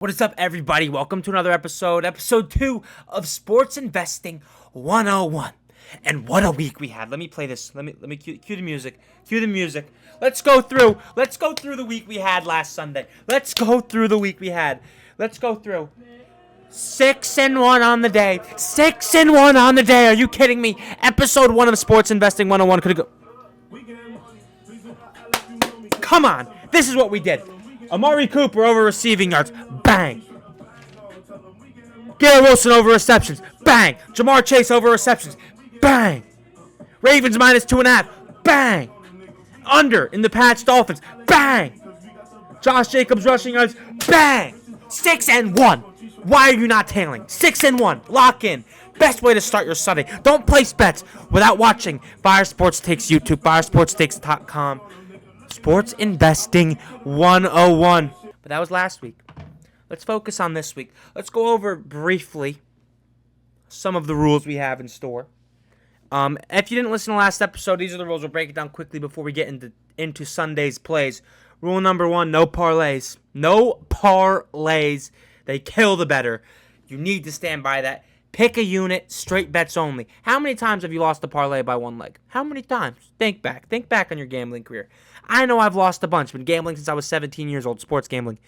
What is up, everybody? Welcome to another episode 2 of Sports Investing 101. And what a week we had. Let me play this. Let me cue the music. Cue the music. Let's go through the week we had last Sunday. Let's go through 6-1 on the day. 6-1 on the day. Are you kidding me? Episode 1 of Sports Investing 101 could go. Come on. This is what we did. Amari Cooper over receiving yards. Bang. Garrett Wilson over receptions. Bang. Jamar Chase over receptions. Bang. Ravens minus 2.5. Bang. Under in the Pats Dolphins. Bang. Josh Jacobs rushing yards. Bang. 6-1. Why are you not tailing? 6-1. Lock in. Best way to start your Sunday. Don't place bets without watching Fire Sports Takes YouTube, firesportstakes.com. Sports Investing 101. But that was last week. Let's focus on this week. Let's go over briefly some of the rules we have in store. If you didn't listen to last episode, these are the rules. We'll break it down quickly before we get into Sunday's plays. Rule number 1, no parlays. No parlays. They kill the bettor. You need to stand by that. Pick a unit, straight bets only. How many times have you lost a parlay by one leg? How many times? Think back. Think back on your gambling career. I know I've lost a bunch. Been gambling since I was 17 years old, sports gambling.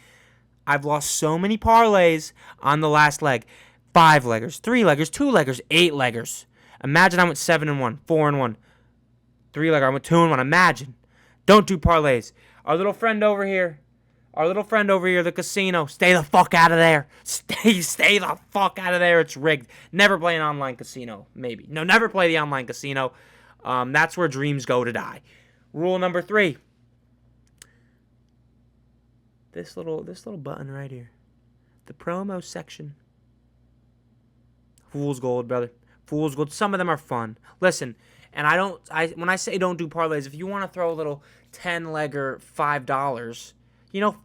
I've lost so many parlays on the last leg. 5-leggers, 3-leggers, 2-leggers, 8-leggers. Imagine I went 7-1, 4-1. 3-legger, I went 2-1. Imagine. Don't do parlays. Our little friend over here, the casino, stay the fuck out of there. Stay the fuck out of there. It's rigged. Never play an online casino, maybe. No, never play the online casino. That's where dreams go to die. Rule number 3. This little button right here. The promo section. Fool's gold, brother. Fool's gold. Some of them are fun. Listen, and when I say don't do parlays, if you want to throw a little 10-legger $5,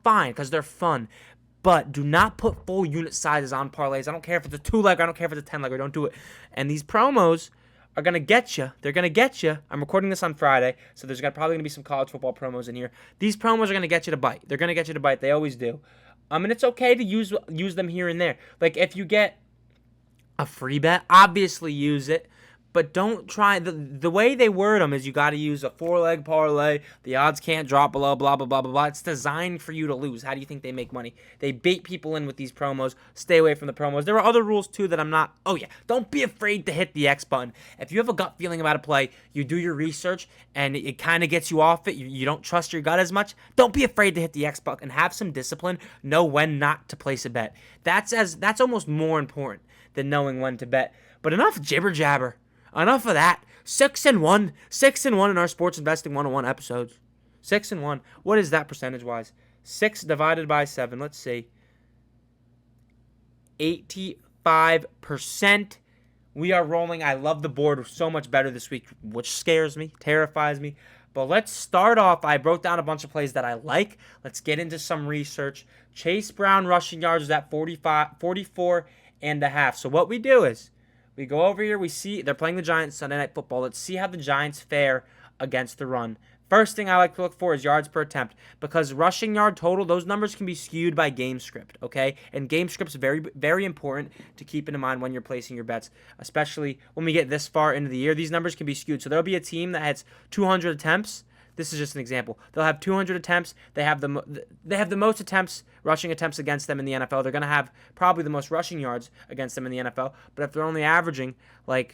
fine, because they're fun. But do not put full unit sizes on parlays. I don't care if it's a 2-legger. I don't care if it's a 10-legger. Don't do it. And these promos are going to get you. They're going to get you. I'm recording this on Friday, so there's probably going to be some college football promos in here. These promos are going to get you to bite. They're going to get you to bite. They always do. And it's okay to use them here and there. Like, if you get a free bet, obviously use it. But don't try, the way they word them is you got to use a 4-leg parlay. The odds can't drop below, blah, blah, blah, blah, blah. It's designed for you to lose. How do you think they make money? They bait people in with these promos. Stay away from the promos. There are other rules, too, that I'm not, don't be afraid to hit the X button. If you have a gut feeling about a play, you do your research, and it kind of gets you off it. You don't trust your gut as much. Don't be afraid to hit the X button. Have some discipline. Know when not to place a bet. That's almost more important than knowing when to bet. But enough jibber jabber. Enough of that. 6-1. 6-1 in our Sports Investing 101 episodes. 6-1. What is that percentage-wise? 6 divided by 7. Let's see. 85%. We are rolling. I love the board so much better this week, which scares me, terrifies me. But let's start off. I wrote down a bunch of plays that I like. Let's get into some research. Chase Brown rushing yards is at 44.5. So what we do is, we go over here, we see they're playing the Giants Sunday Night Football. Let's see how the Giants fare against the run. First thing I like to look for is yards per attempt, because rushing yard total, those numbers can be skewed by game script, okay? And game script's very, very important to keep in mind when you're placing your bets, especially when we get this far into the year. These numbers can be skewed. So there'll be a team that has 200 attempts. This is just an example. They'll have 200 attempts. They have the most attempts, rushing attempts against them in the NFL. They're going to have probably the most rushing yards against them in the NFL. But if they're only averaging, 4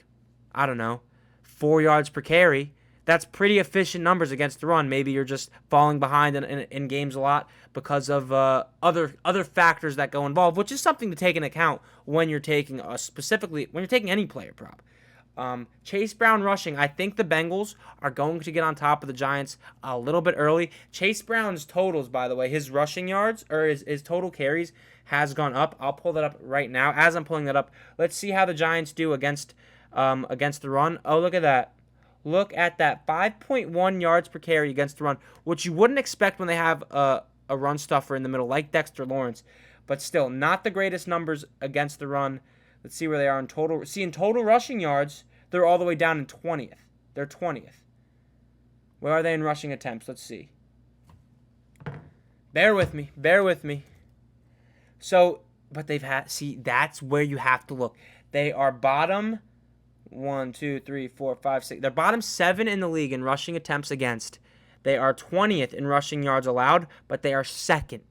yards per carry, that's pretty efficient numbers against the run. Maybe you're just falling behind in games a lot because of other factors that go involved, which is something to take into account when you're taking any player prop. Chase Brown rushing. I think the Bengals are going to get on top of the Giants a little bit early. Chase Brown's totals, by the way, his rushing yards or his total carries has gone up. I'll pull that up right now. As I'm pulling that up, let's see how the Giants do against the run. Oh, look at that. Look at that. 5.1 yards per carry against the run, which you wouldn't expect when they have a run stuffer in the middle like Dexter Lawrence. But still, not the greatest numbers against the run. Let's see where they are in total. See, in total rushing yards, they're all the way down in 20th. They're 20th. Where are they in rushing attempts? Let's see. Bear with me. So, but they've had, see, that's where you have to look. They are bottom 1, 2, 3, 4, 5, 6. They're bottom 7 in the league in rushing attempts against. They are 20th in rushing yards allowed, but they are second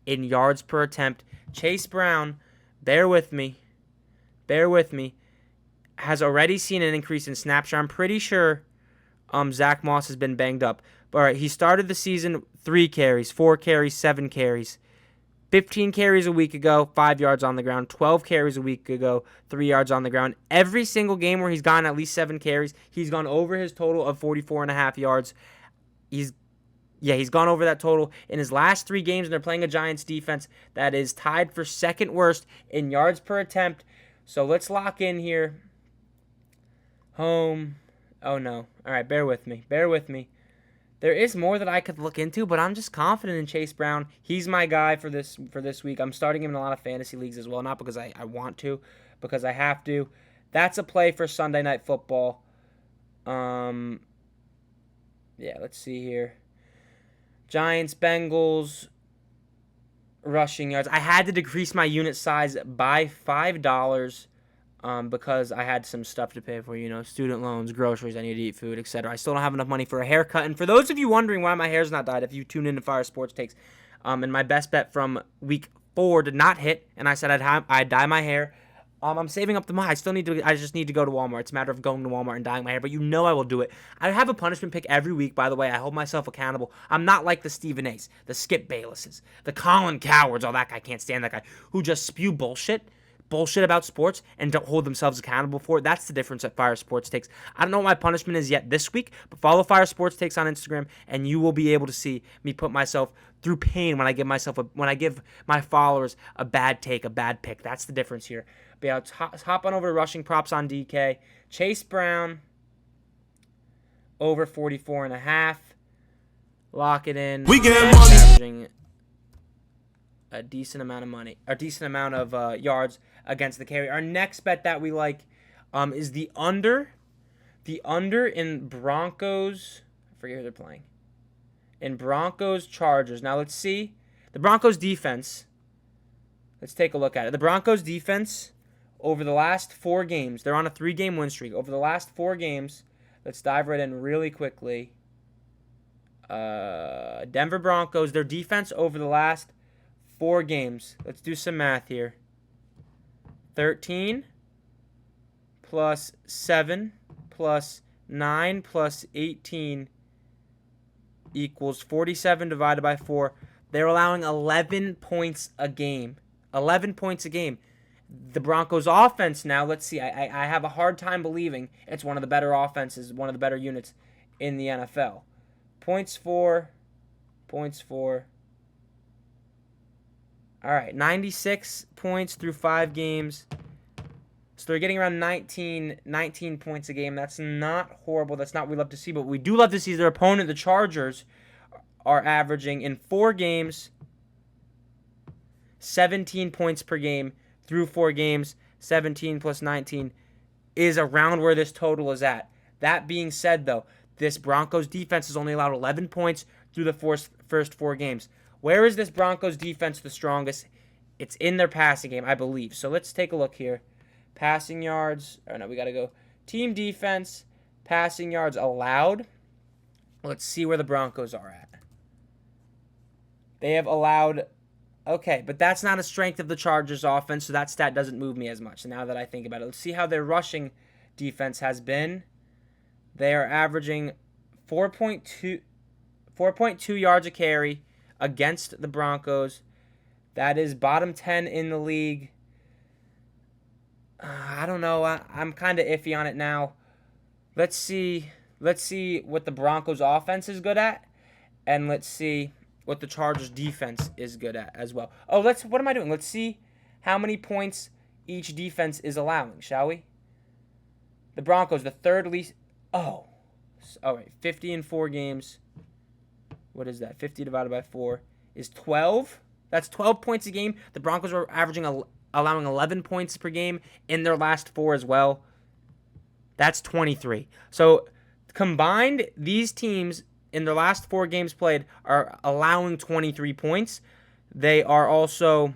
in yards per attempt. Chase Brown, bear with me, has already seen an increase in snap share. I'm pretty sure Zach Moss has been banged up. But all right, he started the season 3 carries, 4 carries, 7 carries. 15 carries a week ago, 5 yards on the ground. 12 carries a week ago, 3 yards on the ground. Every single game where he's gotten at least 7 carries, he's gone over his total of 44.5 yards. He's gone over that total in his last 3 games, and they're playing a Giants defense that is tied for second worst in yards per attempt. So let's lock in here. Home. Oh, no. All right, bear with me. There is more that I could look into, but I'm just confident in Chase Brown. He's my guy for this week. I'm starting him in a lot of fantasy leagues as well, not because I want to, because I have to. That's a play for Sunday Night Football. Yeah, let's see here. Giants, Bengals, rushing yards. I had to decrease my unit size by $5 because I had some stuff to pay for, student loans, groceries, I need to eat food, etc. I still don't have enough money for a haircut. And for those of you wondering why my hair's not dyed, if you tune in to Fire Sports Takes, and my best bet from week 4 did not hit, and I said I'd dye my hair. I'm saving up the money. I just need to go to Walmart. It's a matter of going to Walmart and dyeing my hair, but I will do it. I have a punishment pick every week, by the way. I hold myself accountable. I'm not like the Stephen A's, the Skip Baylesses, the Colin Cowards. Oh, that guy, can't stand that guy, who just spew bullshit about sports and don't hold themselves accountable for it. That's the difference at Fire Sports Takes. I don't know what my punishment is yet this week, but follow Fire Sports Takes on Instagram, and you will be able to see me put myself through pain when I give my followers a bad take, a bad pick. That's the difference here. But yeah, let's hop on over to rushing props on DK. Chase Brown over 44.5. Lock it in. We get money. Averaging a decent amount of yards against the carry. Our next bet that we like is the under. The under in Broncos. I forget who they're playing. In Broncos Chargers. Now let's see. The Broncos defense. Let's take a look at it. The Broncos defense over the last 4 games. They're on a 3-game win streak. Over the last 4 games. Let's dive right in really quickly. Denver Broncos. Their defense over the last 4 games. Let's do some math here. 13 plus 7 plus 9 plus 18 equals 47 divided by 4. They're allowing 11 points a game. 11 points a game. The Broncos offense now, let's see. I have a hard time believing it's one of the better offenses, one of the better units in the NFL. Points for. All right, 96 points through 5 games. So they're getting around 19 points a game. That's not horrible. That's not what we love to see. But what we do love to see is their opponent, the Chargers, are averaging in 4 games 17 points per game through 4 games. 17 plus 19 is around where this total is at. That being said, though, this Broncos defense has only allowed 11 points through the first 4 games. Where is this Broncos defense the strongest? It's in their passing game, I believe. So let's take a look here. Passing yards. Oh, no, we got to go. Team defense, passing yards allowed. Let's see where the Broncos are at. They have allowed. Okay, but that's not a strength of the Chargers offense, so that stat doesn't move me as much. So now that I think about it, let's see how their rushing defense has been. They are averaging 4.2 yards a carry against the Broncos. That is bottom 10 in the league. I don't know. I'm kind of iffy on it now. Let's see what the Broncos offense is good at, and let's see what the Chargers defense is good at as well. Oh, what am I doing? Let's see how many points each defense is allowing, shall we? The Broncos, the third least. Oh, all right. 50 in 4 games. What is that? 50 divided by 4 is 12. That's 12 points a game. The Broncos are allowing 11 points per game in their last 4 as well. That's 23. So combined, these teams in their last 4 games played are allowing 23 points. They are also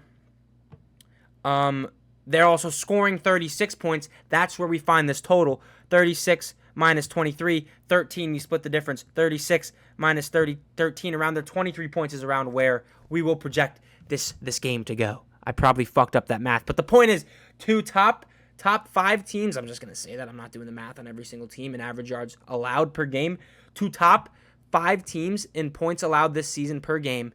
They're also scoring 36 points. That's where we find this total. 36 minus 23, 13. You split the difference. 36 minus 13. Around there, 23 points is around where we will project this game to go. I probably fucked up that math. But the point is, two top 5 teams. I'm just going to say that. I'm not doing the math on every single team in average yards allowed per game. Two top 5 teams in points allowed this season per game.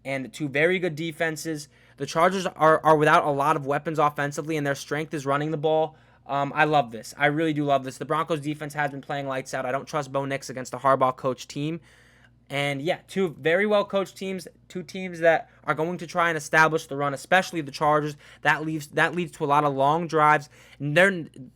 And two very good defenses. The Chargers are without a lot of weapons offensively, and their strength is running the ball. I love this. I really do love this. The Broncos defense has been playing lights out. I don't trust Bo Nix against a Harbaugh coach team. And yeah, two very well coached teams, two teams that are going to try and establish the run, especially the Chargers. That leads to a lot of long drives. And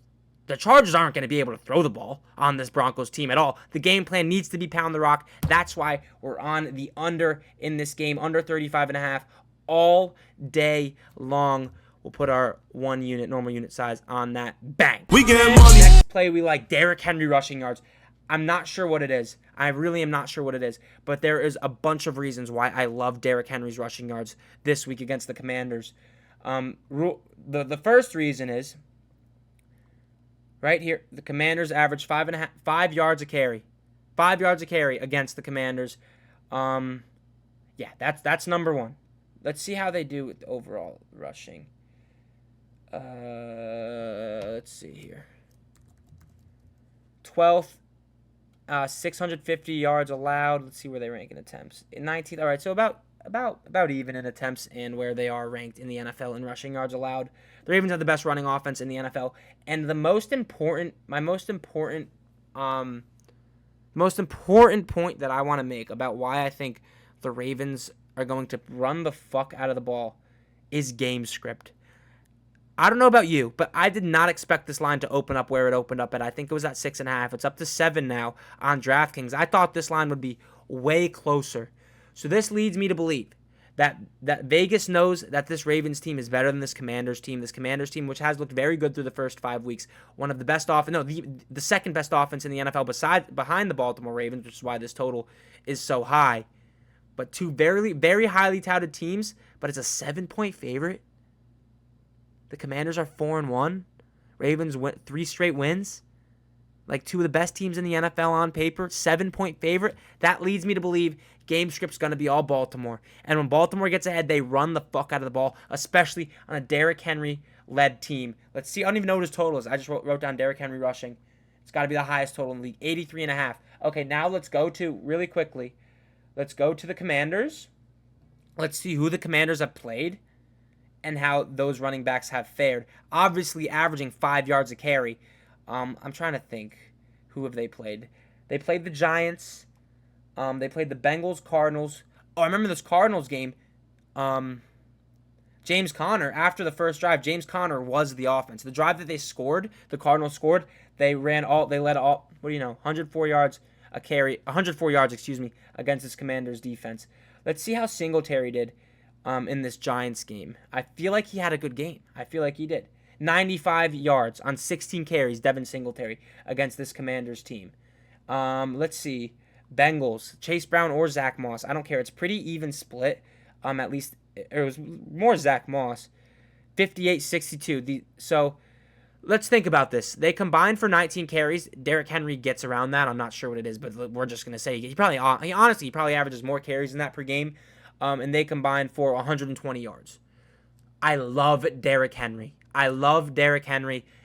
the Chargers aren't going to be able to throw the ball on this Broncos team at all. The game plan needs to be pound the rock. That's why we're on the under in this game, under 35.5 all day long. We'll put our normal unit size on that. Bang. We get money. Next play, we like Derrick Henry rushing yards. I'm not sure what it is. I really am not sure what it is. But there is a bunch of reasons why I love Derrick Henry's rushing yards this week against the Commanders. The first reason is, right here, the Commanders average 5 yards a carry. 5 yards a carry against the Commanders. Yeah, that's number one. Let's see how they do with overall rushing. Let's see here. 12th, 650 yards allowed. Let's see where they rank in attempts. 19th. All right, so about even in attempts and where they are ranked in the NFL in rushing yards allowed. The Ravens have the best running offense in the NFL. And my most important point that I want to make about why I think the Ravens are going to run the fuck out of the ball is game script. I don't know about you, but I did not expect this line to open up where it opened up at. I think it was at 6.5. It's up to 7 now on DraftKings. I thought this line would be way closer. So this leads me to believe that Vegas knows that this Ravens team is better than this Commanders team. This Commanders team, which has looked very good through the first 5 weeks, one of the best the second best offense in the NFL behind the Baltimore Ravens, which is why this total is so high. But two very, very highly touted teams, but it's a 7-point favorite. The Commanders are 4-1. Ravens went 3 straight wins. Like two of the best teams in the NFL on paper. 7-point favorite. That leads me to believe game script's going to be all Baltimore. And when Baltimore gets ahead, they run the fuck out of the ball, especially on a Derrick Henry-led team. Let's see. I don't even know what his total is. I just wrote down Derrick Henry rushing. It's got to be the highest total in the league, 83.5. Okay, now let's go to, really quickly, let's go to the Commanders. Let's see who the Commanders have played and how those running backs have fared. Obviously averaging 5 yards a carry. I'm trying to think. Who have they played? They played the Giants. They played the Bengals, Cardinals. Oh, I remember this Cardinals game. James Conner, after the first drive, James Conner was the offense. The drive that they scored, the Cardinals scored, they led 104 yards a carry, 104 yards, against this Commanders defense. Let's see how Singletary did in this Giants game. I feel like he had a good game. I feel like he did. 95 yards on 16 carries, Devin Singletary, against this Commanders team. Let's see. Bengals, Chase Brown or Zach Moss. I don't care. It's pretty even split. At least it was more Zach Moss. 58-62. So let's think about this. They combined for 19 carries. Derrick Henry gets around that. I'm not sure what it is, but we're just going to say he probably averages more carries than that per game. And they combined for 120 yards. I love Derrick Henry.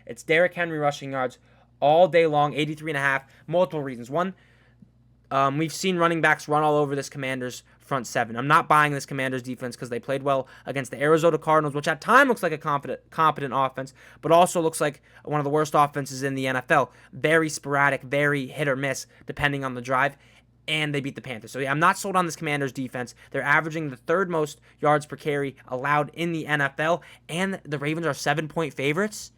It's Derrick Henry rushing yards all day long, 83.5. Multiple reasons. One, we've seen running backs run all over this Commanders front seven. I'm not buying this Commanders defense because they played well against the Arizona Cardinals, which at time looks like a competent offense, but also looks like one of the worst offenses in the NFL. Very sporadic, very hit or miss, depending on the drive. And they beat the Panthers. So yeah, I'm not sold on this Commanders defense. They're averaging the 3rd most yards per carry allowed in the NFL, and the Ravens are 7-point favorites.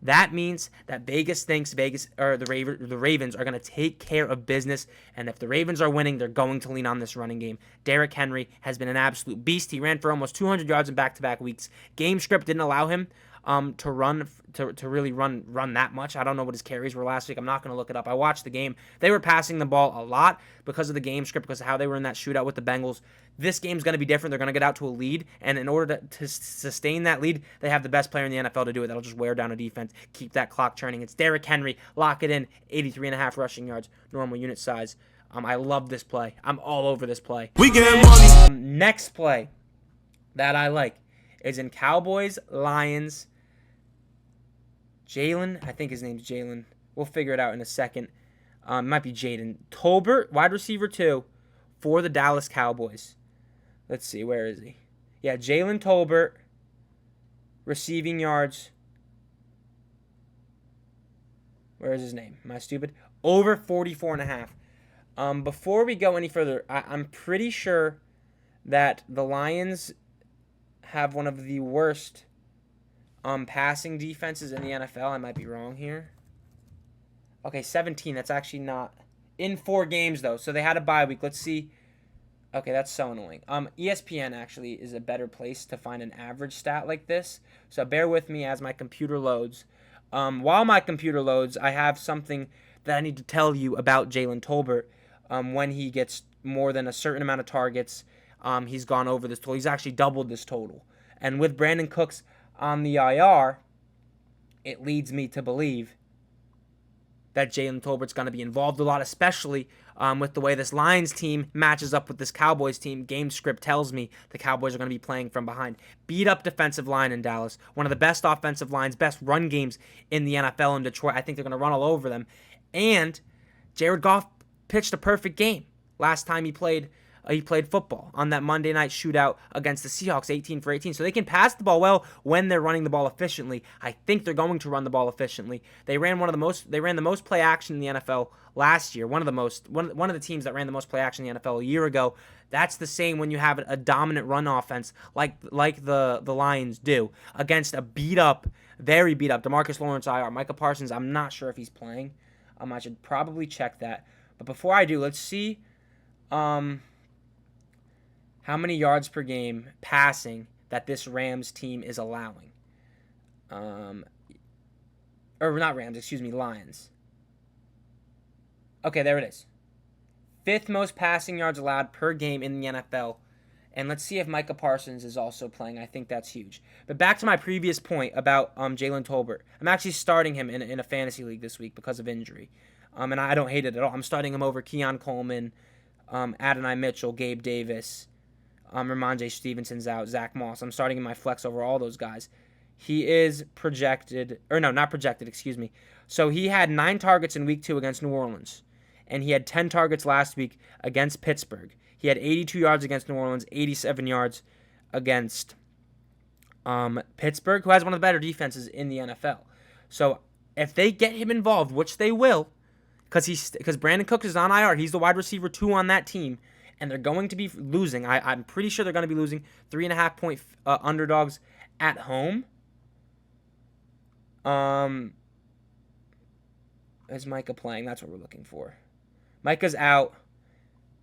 That means that Vegas thinks the Ravens are going to take care of business, and if the Ravens are winning, they're going to lean on this running game. Derrick Henry has been an absolute beast. He ran for almost 200 yards in back-to-back weeks. Game script didn't allow him to really run that much. I don't know what his carries were last week. I'm not going to look it up. I watched the game. They were passing the ball a lot because of the game script, because of how they were in that shootout with the Bengals. This game's going to be different. They're going to get out to a lead, and in order to sustain that lead, they have the best player in the NFL to do it. That'll just wear down a defense, keep that clock turning. It's Derrick Henry. Lock it in. 83.5 rushing yards, normal unit size. I love this play. I'm all over this play. We get money. Next play that I like is in Cowboys-Lions. Jalen, I think his name's Jalen. We'll figure it out in a second. It might be Jaden. Tolbert, wide receiver 2 for the Dallas Cowboys. Let's see, where is he? Yeah, Jalen Tolbert, receiving yards. Where is his name? Am I stupid? Over 44.5. Before we go any further, I'm pretty sure that the Lions have one of the worst passing defenses in the NFL. I might be wrong here. Okay, 17. That's actually not in 4 games, though. So they had a bye week. Let's see. Okay, that's so annoying. ESPN actually is a better place to find an average stat like this. So bear with me as my computer loads. While my computer loads, I have something that I need to tell you about Jalen Tolbert. When he gets more than a certain amount of targets, he's gone over this total. He's actually doubled this total. And with Brandon Cooks on the IR, it leads me to believe that Jalen Tolbert's going to be involved a lot, especially with the way this Lions team matches up with this Cowboys team. Game script tells me the Cowboys are going to be playing from behind. Beat up defensive line in Dallas. One of the best offensive lines, best run games in the NFL in Detroit. I think they're going to run all over them. And Jared Goff pitched a perfect game last time he played football on that Monday night shootout against the Seahawks, 18 for 18. So they can pass the ball well when they're running the ball efficiently. I think they're going to run the ball efficiently. They ran the most play action in the NFL last year. One of the teams that ran the most play action in the NFL a year ago. That's the same when you have a dominant run offense like the Lions do against a very beat up DeMarcus Lawrence IR. Micah Parsons, I'm not sure if he's playing. I should probably check that. But before I do, let's see how many yards per game passing that this Rams team is allowing. Lions. Okay, there it is. 5th most passing yards allowed per game in the NFL. And let's see if Micah Parsons is also playing. I think that's huge. But back to my previous point about Jalen Tolbert. I'm actually starting him in a fantasy league this week because of injury. And I don't hate it at all. I'm starting him over Keon Coleman, Adonai Mitchell, Gabe Davis, Ramondre Stevenson's out, Zach Moss. I'm starting in my flex over all those guys. He is projected, or no, not projected, excuse me. So he had 9 targets in week 2 against New Orleans, and he had 10 targets last week against Pittsburgh. He had 82 yards against New Orleans, 87 yards against Pittsburgh, who has one of the better defenses in the NFL. So if they get him involved, which they will, because Brandon Cooks is on IR, he's the wide receiver 2 on that team, and they're going to be losing. I'm pretty sure they're going to be losing 3.5-point underdogs at home. Is Micah playing? That's what we're looking for. Micah's out.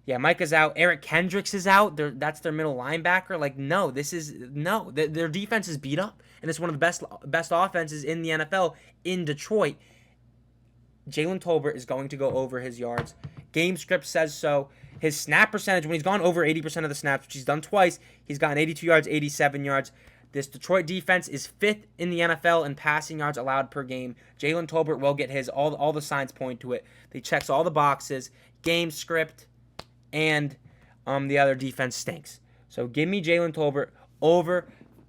Yeah, Micah's out. Eric Kendricks is out. That's their middle linebacker. Their defense is beat up, and it's one of the best offenses in the NFL in Detroit. Jalen Tolbert is going to go over his yards. Game script says so. His snap percentage, when he's gone over 80% of the snaps, which he's done twice, he's gotten 82 yards, 87 yards. This Detroit defense is 5th in the NFL in passing yards allowed per game. Jalen Tolbert will get his. All the signs point to it. He checks all the boxes. Game script and the other defense stinks. So give me Jalen Tolbert over.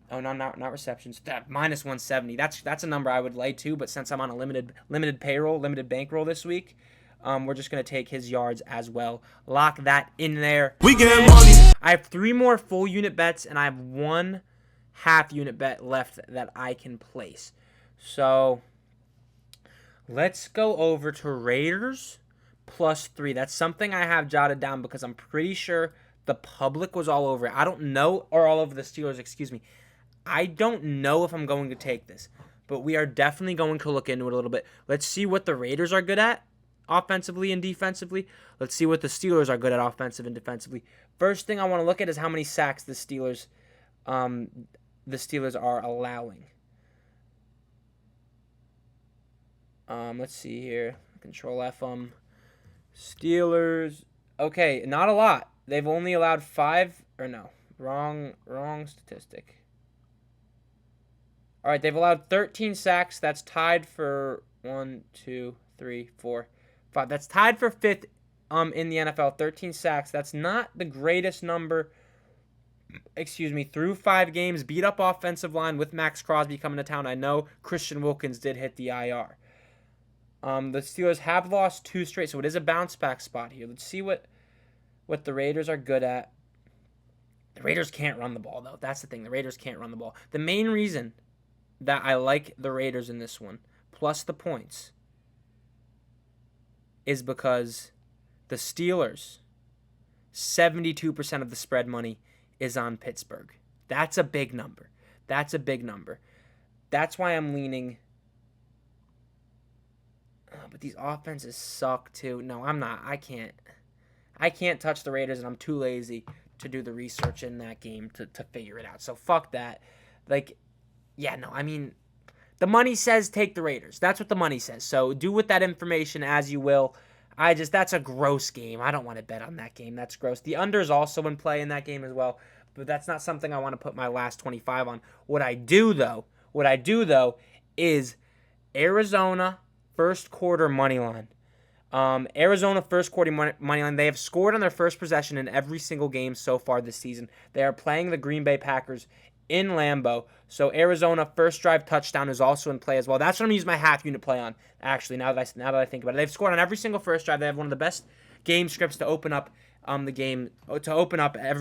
Oh no, not receptions. Minus 170. That's a number I would lay to. But since I'm on a limited bankroll this week, we're just gonna take his yards as well. Lock that in there. We get money. I have 3 more full unit bets, and I have 1 half unit bet left that I can place. So let's go over to Raiders +3. That's something I have jotted down because I'm pretty sure the public was all over it. I don't know, or all over the Steelers, excuse me. I don't know if I'm going to take this, but we are definitely going to look into it a little bit. Let's see what the Raiders are good at offensively and defensively. Let's see what the Steelers are good at offensive and defensively. First thing I want to look at is how many sacks the Steelers are allowing. Let's see here. Control F them. Steelers. Okay, not a lot. They've only allowed 5 or no. Wrong statistic. All right, they've allowed 13 sacks. That's tied for 1, 2, 3, 4, 5. That's tied for 5th in the NFL. 13 sacks. That's not the greatest number. Through 5 games, beat up offensive line with Max Crosby coming to town. I know Christian Wilkins did hit the IR. The Steelers have lost 2 straight, so it is a bounce back spot here. Let's see what the Raiders are good at. The Raiders can't run the ball, though. That's the thing. The Raiders can't run the ball. The main reason that I like the Raiders in this one, plus the points, is because the Steelers, 72% of the spread money is on Pittsburgh. That's a big number. That's why I'm leaning. But these offenses suck too. No, I'm not. I can't touch the Raiders, and I'm too lazy to do the research in that game to figure it out. So fuck that. The money says take the Raiders. That's what the money says. So do with that information as you will. That's a gross game. I don't want to bet on that game. That's gross. The under is also in play in that game as well, but that's not something I want to put my last 25 on. What I do though is Arizona first quarter money line. Arizona first quarter money line. They have scored on their first possession in every single game so far this season. They are playing the Green Bay Packers in Lambeau. So Arizona first drive touchdown is also in play as well. That's what I'm going to use my half unit play on, actually, now that I think about it. They've scored on every single first drive. They have one of the best game scripts to open up every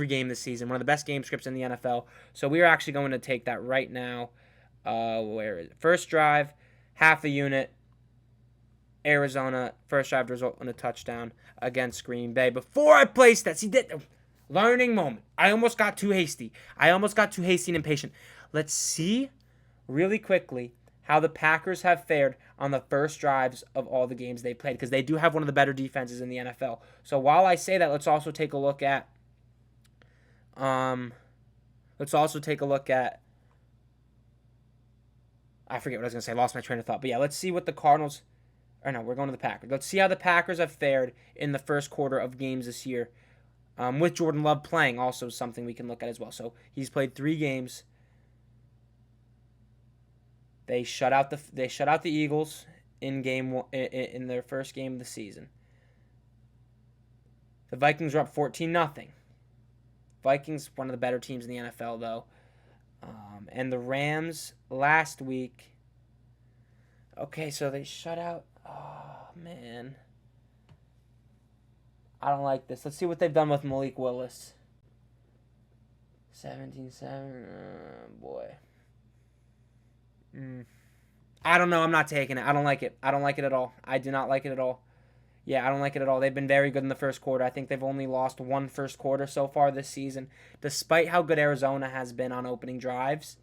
game this season. One of the best game scripts in the NFL. So we are actually going to take that right now. Where is it? First drive, half a unit. Arizona first drive to result in a touchdown against Green Bay. Before I place that, learning moment. I almost got too hasty. And impatient. Let's see really quickly how the Packers have fared on the first drives of all the games they played, because they do have one of the better defenses in the NFL. So while I say that, let's also take a look at I forget what I was going to say. I lost my train of thought. But yeah, let's see what the Cardinals. Or no, we're going to the Packers. Let's see how the Packers have fared in the first quarter of games this year. With Jordan Love playing, also something we can look at as well. So he's played 3 games. They shut out the Eagles in their first game of the season. The Vikings were up 14-0. Vikings, one of the better teams in the NFL, though. And the Rams last week. Okay, so they shut out. Oh, man. I don't like this. Let's see what they've done with Malik Willis. 17-7. Boy. I don't know. I'm not taking it. I don't like it. I don't like it at all. I do not like it at all. Yeah, I don't like it at all. They've been very good in the first quarter. I think they've only lost 1 first quarter so far this season. Despite how good Arizona has been on opening drives,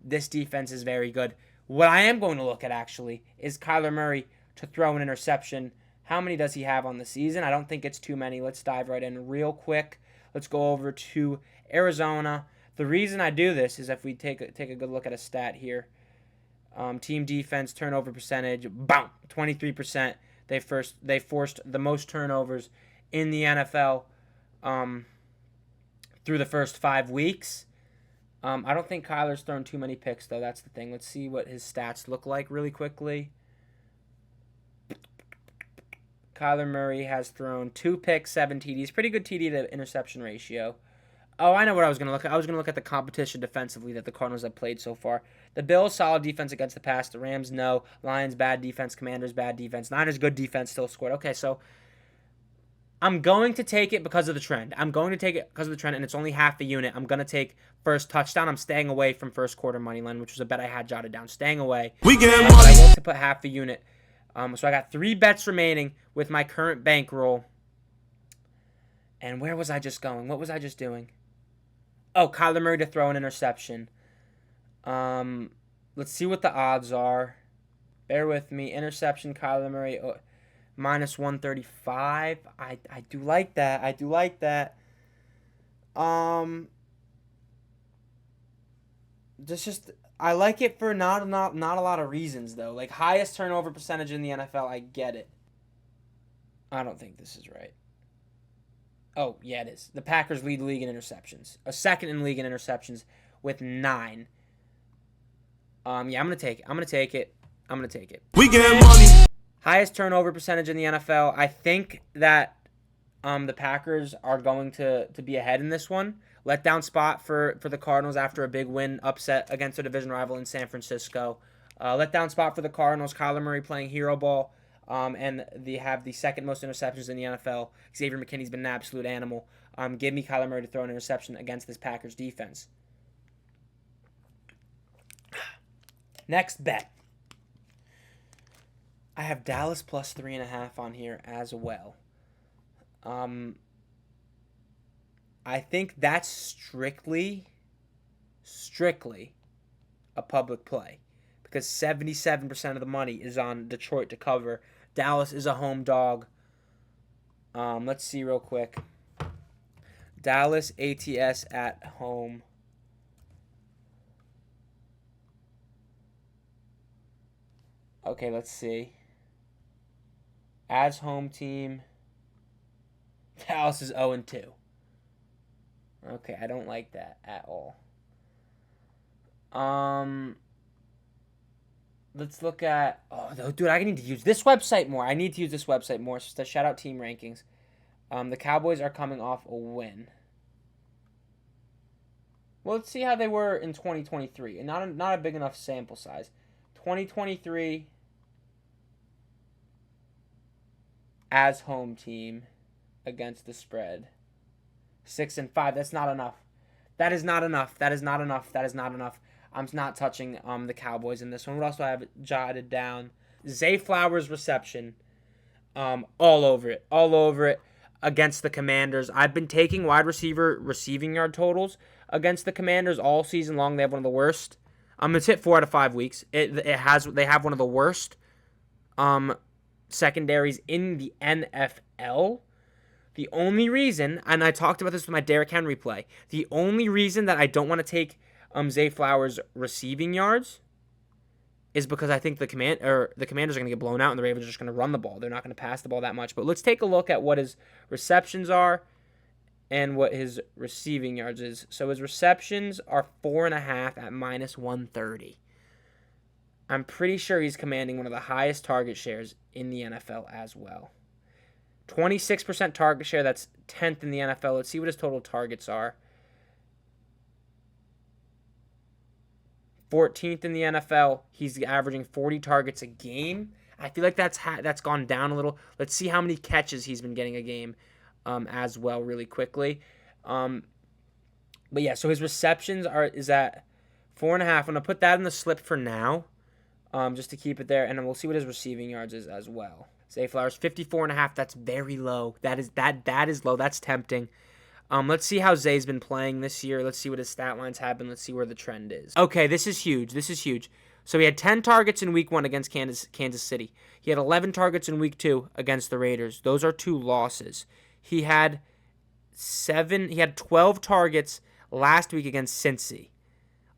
this defense is very good. What I am going to look at, actually, is Kyler Murray to throw an interception. How many does he have on the season? I don't think it's too many. Let's dive right in real quick. Let's go over to Arizona. The reason I do this is if we take a good look at a stat here. Team defense, turnover percentage, 23%. They forced the most turnovers in the NFL through the first 5 weeks. I don't think Kyler's thrown too many picks, though. That's the thing. Let's see what his stats look like really quickly. Kyler Murray has thrown 2 picks, 7 TDs. Pretty good TD to interception ratio. Oh, I know what I was going to look at. I was going to look at the competition defensively that the Cardinals have played so far. The Bills, solid defense against the pass. The Rams, no. Lions, bad defense. Commanders, bad defense. Niners, good defense, still scored. Okay, so I'm going to take it because of the trend. And it's only half a unit. I'm going to take first touchdown. I'm staying away from first quarter money line, which was a bet I had jotted down. Staying away. We get money. I like to put half a unit. So I got 3 bets remaining with my current bankroll. And where was I just going? What was I just doing? Oh, Kyler Murray to throw an interception. Let's see what the odds are. Bear with me. Interception, Kyler Murray, minus 135. I do like that. I do like that. I like it for not a lot of reasons though. Like highest turnover percentage in the NFL, I get it. I don't think this is right. Oh, yeah, it is. The Packers lead the league in interceptions. A second in league in interceptions with 9. Yeah, I'm gonna take it. I'm gonna take it. We get money. Highest turnover percentage in the NFL. I think that the Packers are going to be ahead in this one. Letdown spot for the Cardinals after a big win, upset against a division rival in San Francisco. Letdown spot for the Cardinals. Kyler Murray playing hero ball. And they have the second most interceptions in the NFL. Xavier McKinney's been an absolute animal. Give me Kyler Murray to throw an interception against this Packers defense. Next bet. I have Dallas plus 3.5 on here as well. I think that's strictly a public play because 77% of the money is on Detroit to cover. Dallas is a home dog. Let's see real quick. Dallas ATS at home. Okay, let's see. As home team, Dallas is 0-2. Okay, I don't like that at all. Let's look at... Oh, dude, I need to use this website more. I need to use this website more. So shout out team rankings. The Cowboys are coming off a win. Well, let's see how they were in 2023. And not a big enough sample size. 2023 as home team against the spread. 6-5. That's not enough. That is not enough. I'm not touching the Cowboys in this one. What else do I have jotted down? Zay Flowers reception. All over it against the Commanders. I've been taking wide receiver receiving yard totals against the Commanders all season long. They have one of the worst. It's hit 4 out of 5 weeks. They have one of the worst secondaries in the NFL. The only reason, and I talked about this with my Derrick Henry play, the only reason that I don't want to take Zay Flowers receiving yards is because I think the Commanders are going to get blown out and the Ravens are just going to run the ball. They're not going to pass the ball that much. But let's take a look at what his receptions are and what his receiving yards is. So his receptions are 4.5 at minus 130. I'm pretty sure he's commanding one of the highest target shares in the NFL as well. 26% target share, that's 10th in the NFL. Let's see what his total targets are. 14th in the NFL. He's averaging 40 targets a game. I feel like that's gone down a little. Let's see how many catches he's been getting a game as well really quickly. But yeah, so his receptions is at 4.5. I'm going to put that in the slip for now just to keep it there, and then we'll see what his receiving yards is as well. Zay Flowers, 54.5. That's very low. That is low. That's tempting. Let's see how Zay's been playing this year. Let's see what his stat lines have been. Let's see where the trend is. Okay, this is huge. So he had 10 targets in Week 1 against Kansas City. He had 11 targets in Week 2 against the Raiders. Those are 2 losses. He had 12 targets last week against Cincy.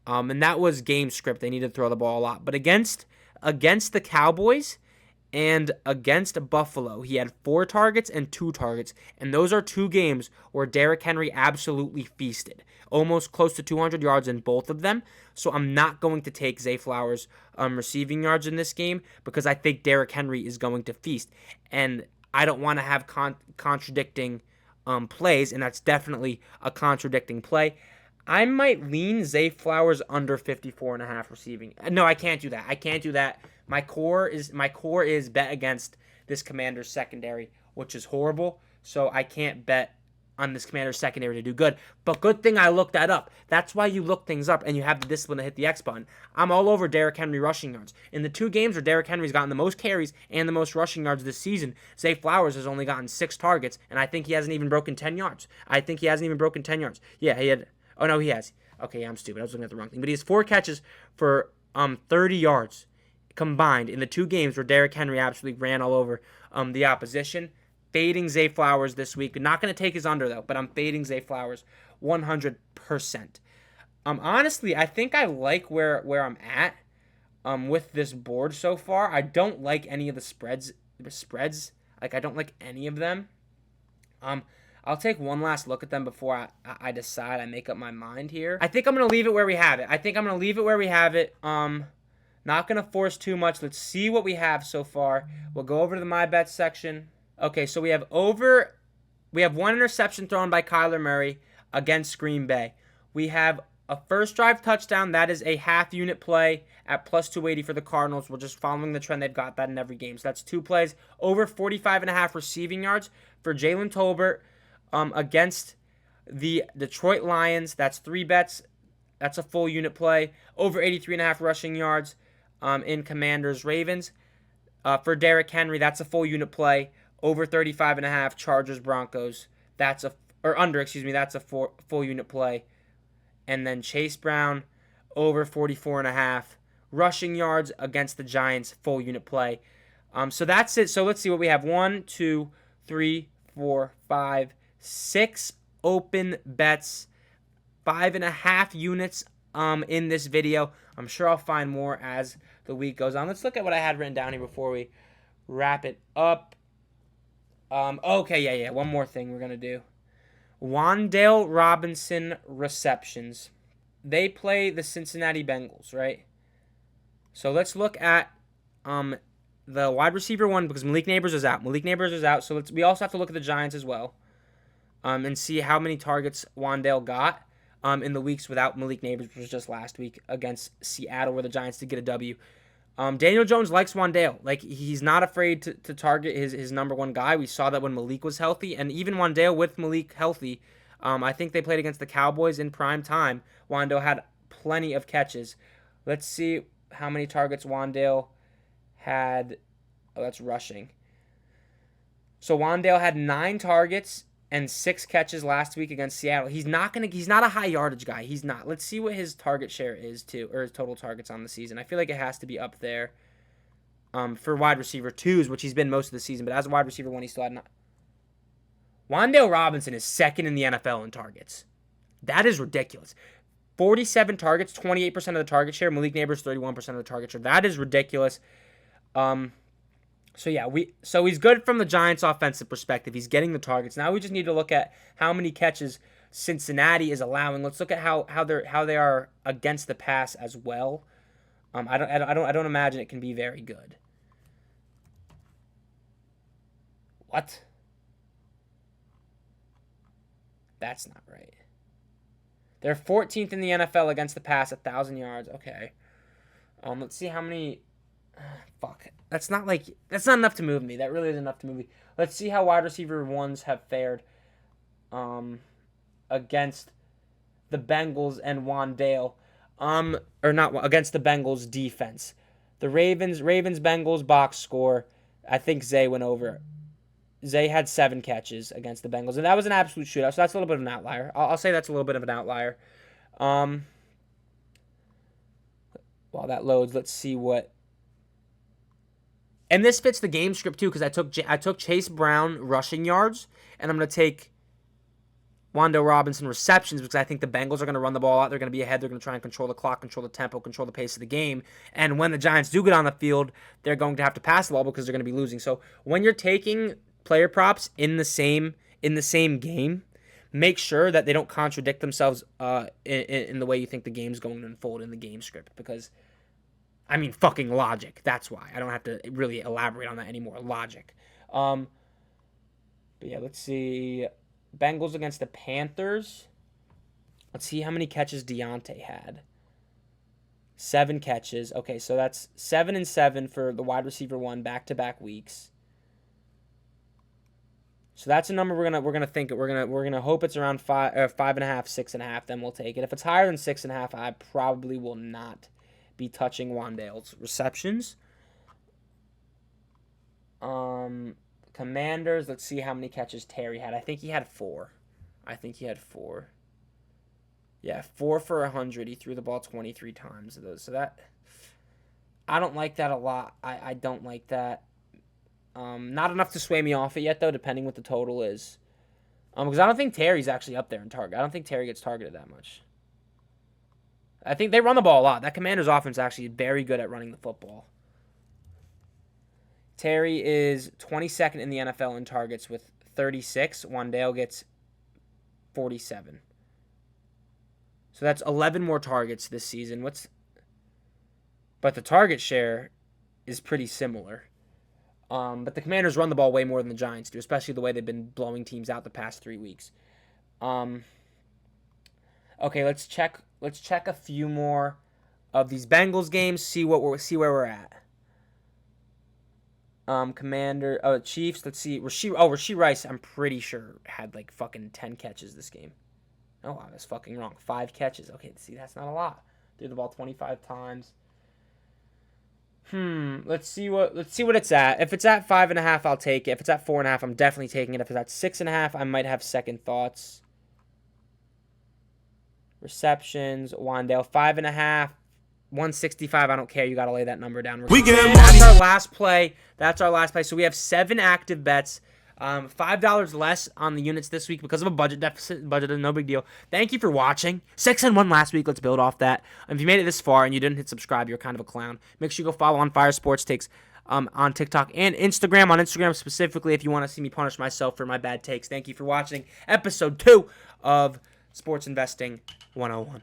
And that was game script. They needed to throw the ball a lot. But against the Cowboys and against Buffalo, he had 4 targets and 2 targets. And those are 2 games where Derrick Henry absolutely feasted. Almost close to 200 yards in both of them. So I'm not going to take Zay Flowers receiving yards in this game because I think Derrick Henry is going to feast. And I don't want to have contradicting plays, and that's definitely a contradicting play. I might lean Zay Flowers under 54.5 receiving. No, I can't do that. My core is bet against this Commanders secondary, which is horrible. So I can't bet on this Commanders secondary to do good. But good thing I looked that up. That's why you look things up and you have the discipline to hit the X button. I'm all over Derrick Henry rushing yards. In the 2 games where Derrick Henry's gotten the most carries and the most rushing yards this season, Zay Flowers has only gotten 6 targets, and I think he hasn't even broken 10 yards. Yeah, he had... Oh, no, he has. Okay, I'm stupid. I was looking at the wrong thing. But he has 4 catches for 30 yards combined in the 2 games where Derrick Henry absolutely ran all over the opposition. Fading Zay Flowers this week. Not going to take his under, though, but I'm fading Zay Flowers 100%. Honestly, I think I like where I'm at with this board so far. I don't like any of the spreads. Like, I don't like any of them. Um, I'll take one last look at them before I decide. I make up my mind here. I think I'm gonna leave it where we have it. Not gonna force too much. Let's see what we have so far. We'll go over to the my bets section. Okay, so we have one interception thrown by Kyler Murray against Green Bay. We have a first drive touchdown. That is a half unit play at plus 280 for the Cardinals. We're just following the trend. They've got that in every game. So that's 2 plays. Over 45.5 receiving yards for Jalen Tolbert against the Detroit Lions. That's 3 bets. That's a full unit play. Over 83.5 rushing yards in Commanders Ravens. For Derrick Henry, that's a full unit play. Over 35.5 Chargers Broncos. That's a full unit play. And then Chase Brown, over 44.5 rushing yards against the Giants, full unit play. So that's it. So let's see what we have. 1, 2, 3, 4, 5, 6 open bets. 5.5 units in this video. I'm sure I'll find more as the week goes on. Let's look at what I had written down here before we wrap it up. Okay, yeah. One more thing we're going to do. Wan'Dale Robinson receptions. They play the Cincinnati Bengals, right? So let's look at the wide receiver one because Malik Nabers is out. So we also have to look at the Giants as well and see how many targets Wan'Dale got in the weeks without Malik Nabers, which was just last week against Seattle where the Giants did get a W. Daniel Jones likes Wan'Dale. Like, he's not afraid to target his number one guy. We saw that when Malik was healthy. And even Wan'Dale with Malik healthy, I think they played against the Cowboys in prime time. Wan'Dale had plenty of catches. Let's see how many targets Wan'Dale had. Oh, that's rushing. So Wan'Dale had 9 targets and 6 catches last week against Seattle. He's not a high yardage guy. He's not. Let's see what his target share is too, or his total targets on the season. I feel like it has to be up there for wide receiver 2s, which he's been most of the season. But as a wide receiver 1, he still had not. Wan'Dale Robinson is second in the NFL in targets. That is ridiculous. 47 targets, 28% of the target share. Malik Nabers, 31% of the target share. That is ridiculous. So he's good from the Giants' offensive perspective. He's getting the targets. Now we just need to look at how many catches Cincinnati is allowing. Let's look at how they are against the pass as well. I don't imagine it can be very good. What? That's not right. They're 14th in the NFL against the pass, 1,000 yards. Okay. Let's see how many. Fuck. That's not enough to move me. That really isn't enough to move me. Let's see how wide receiver 1s have fared against the Bengals and Wan'Dale. Or not against the Bengals defense. The Ravens Bengals box score. I think Zay went over. Zay had 7 catches against the Bengals, and that was an absolute shootout. So that's a little bit of an outlier. I'll say that's a little bit of an outlier. While that loads, let's see what. And this fits the game script too, because I took Chase Brown rushing yards, and I'm going to take Wan'Dale Robinson receptions because I think the Bengals are going to run the ball out. They're going to be ahead. They're going to try and control the clock, control the tempo, control the pace of the game. And when the Giants do get on the field, they're going to have to pass the ball because they're going to be losing. So when you're taking player props in the same game, make sure that they don't contradict themselves in the way you think the game's going to unfold in the game script because. I mean, fucking logic. That's why. I don't have to really elaborate on that anymore. Logic. But yeah, let's see. Bengals against the Panthers. Let's see how many catches Deontay had. 7 catches. Okay, so that's 7 and 7 for the wide receiver 1 back-to-back weeks. So that's a number we're gonna think. We're gonna hope it's around 5.5, 6.5. Then we'll take it. If it's higher than 6.5, I probably will not be touching Wan'Dale's receptions. Commanders, let's see how many catches Terry had. I think he had 4. Yeah, 4 for 100. He threw the ball 23 times. So that, I don't like that a lot. I don't like that. Not enough to sway me off it yet, though, depending what the total is. Because I don't think Terry's actually up there in target. I don't think Terry gets targeted that much. I think they run the ball a lot. That Commanders offense is actually very good at running the football. Terry is 22nd in the NFL in targets with 36. Wan'Dale gets 47. So that's 11 more targets this season. But the target share is pretty similar. But the Commanders run the ball way more than the Giants do, especially the way they've been blowing teams out the past 3 weeks. Okay, let's check a few more of these Bengals games. See where we're at. Chiefs. Let's see. Rasheed Rice. I'm pretty sure had like fucking 10 catches this game. Oh, I was fucking wrong. 5 catches. Okay, see, that's not a lot. Threw the ball 25 times. Let's see what it's at. If it's at 5.5, I'll take it. If it's at 4.5, I'm definitely taking it. If it's at 6.5, I might have second thoughts. Receptions, Wan'Dale, 5.5, 165. I don't care. You got to lay that number down. That's our last play. So we have 7 active bets. $5 less on the units this week because of a budget deficit. Budget is no big deal. Thank you for watching. 6-1 last week. Let's build off that. If you made it this far and you didn't hit subscribe, you're kind of a clown. Make sure you go follow on Fire Sports Takes on TikTok and Instagram. On Instagram specifically, if you want to see me punish myself for my bad takes. Thank you for watching episode 2 of Sports Investing 101.